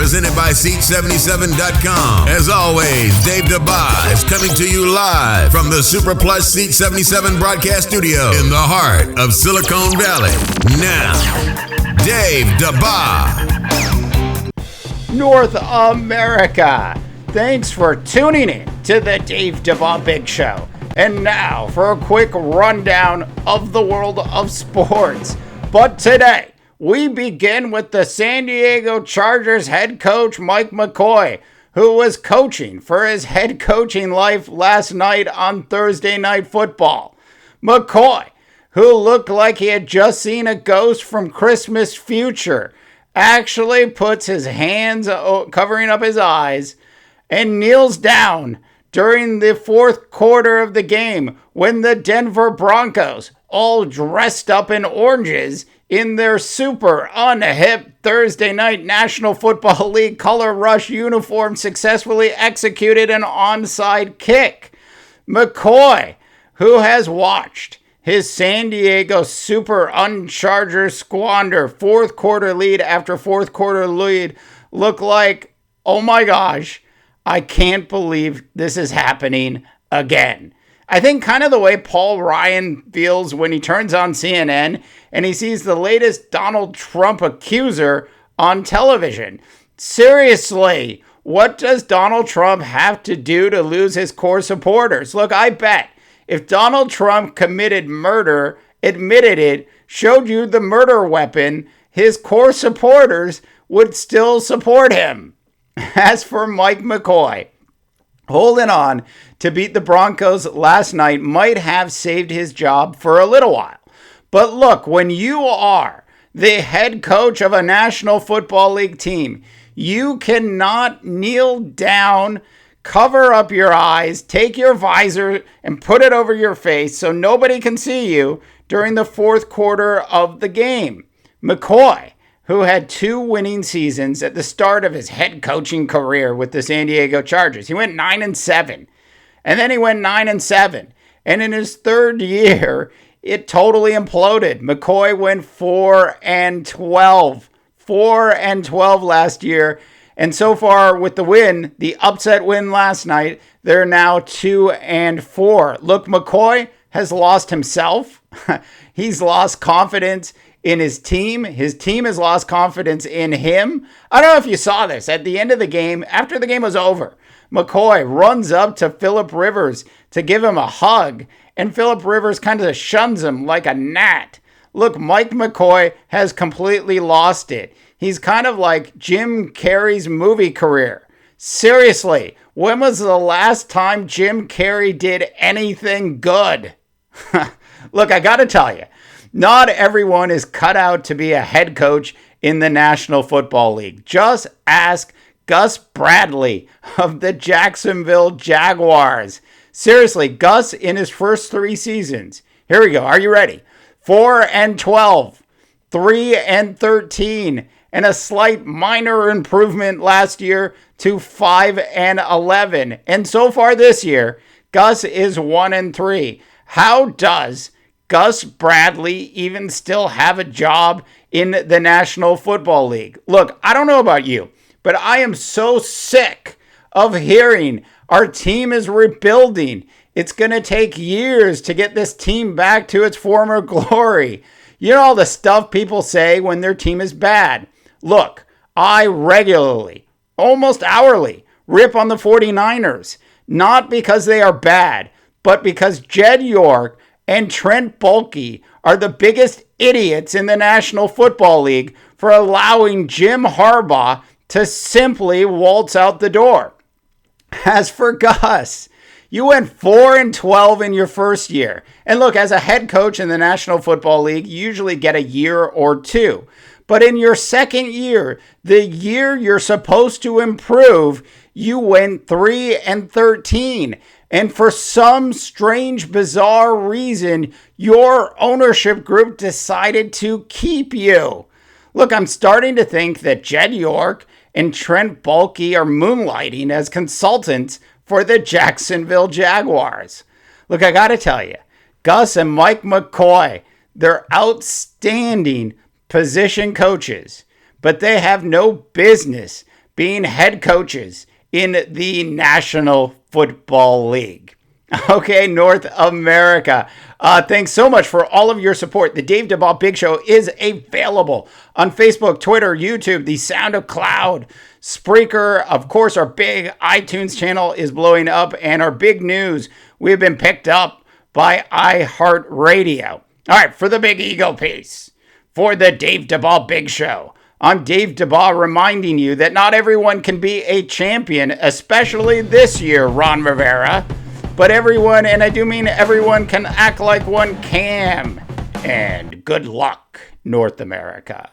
presented by Seat77.com. As always, Dave Dabbah is coming to you live from the Super Plus Seat 77 broadcast studio in the heart of Silicon Valley. Now, Dave Dabbah. North America, thanks for tuning in to the Dave Dabbah Big Show. And now for a quick rundown of the world of sports. But today, we begin with the San Diego Chargers head coach Mike McCoy, who was coaching for his head coaching life last night on Thursday Night Football. McCoy, who looked like he had just seen a ghost from Christmas Future, actually puts his hands covering up his eyes and kneels down during the fourth quarter of the game when the Denver Broncos, all dressed up in oranges in their super unhip Thursday night National Football League color rush uniform, successfully executed an onside kick. McCoy, who has watched his San Diego Super Unchargers squander fourth quarter lead after fourth quarter lead, look like, oh my gosh, I can't believe this is happening again. I think kind of the way Paul Ryan feels when he turns on CNN and he sees the latest Donald Trump accuser on television. Seriously, what does Donald Trump have to do to lose his core supporters? Look, I bet if Donald Trump committed murder, admitted it, showed you the murder weapon, his core supporters would still support him. As for Mike McCoy, holding on to beat the Broncos last night might have saved his job for a little while. But look, when you are the head coach of a National Football League team, you cannot kneel down, cover up your eyes, take your visor and put it over your face so nobody can see you during the fourth quarter of the game. McCoy, who had 2 winning seasons at the start of his head coaching career with the San Diego Chargers. He went 9-7, and then he went 9-7. And in his third year, it totally imploded. McCoy went 4-12. 4-12 last year. And so far with the win, the upset win last night, they're now 2-4. Look, McCoy has lost himself. He's lost confidence in his team. His team has lost confidence in him. I don't know if you saw this. At the end of the game, after the game was over, McCoy runs up to Phillip Rivers to give him a hug, and Phillip Rivers kind of shuns him like a gnat. Look, Mike McCoy has completely lost it. He's kind of like Jim Carrey's movie career. Seriously, when was the last time Jim Carrey did anything good? Look, I gotta tell you, not everyone is cut out to be a head coach in the National Football League. Just ask Gus Bradley of the Jacksonville Jaguars. Seriously, Gus in his first 3 seasons. Here we go. Are you ready? 4-12, 3-13, and a slight minor improvement last year to 5-11. And so far this year, Gus is 1-3. How does Gus Bradley even still have a job in the National Football League? Look, I don't know about you, but I am so sick of hearing our team is rebuilding. It's going to take years to get this team back to its former glory. You know all the stuff people say when their team is bad. Look, I regularly, almost hourly, rip on the 49ers, not because they are bad, but because Jed York and Trent Baalke are the biggest idiots in the National Football League for allowing Jim Harbaugh to simply waltz out the door. As for Gus, you went 4-12 in your first year. And look, as a head coach in the National Football League, you usually get a year or 2. But in your second year, the year you're supposed to improve, you went 3-13. And for some strange, bizarre reason, your ownership group decided to keep you. Look, I'm starting to think that Jed York and Trent Baalke are moonlighting as consultants for the Jacksonville Jaguars. Look, I got to tell you, Gus and Mike McCoy, they're outstanding position coaches, but they have no business being head coaches in the National Football League. Okay, North America. Thanks so much for all of your support. The Dave Dabbah Big Show is available on Facebook, Twitter, YouTube, the Sound of Cloud, Spreaker. Of course, our big iTunes channel is blowing up, and our big news, we've been picked up by iHeartRadio. All right, for the big ego piece, for the Dave Dabbah Big Show, I'm Dave Dabbah reminding you that not everyone can be a champion, especially this year, Ron Rivera. But everyone, and I do mean everyone, can act like one can. And good luck, North America.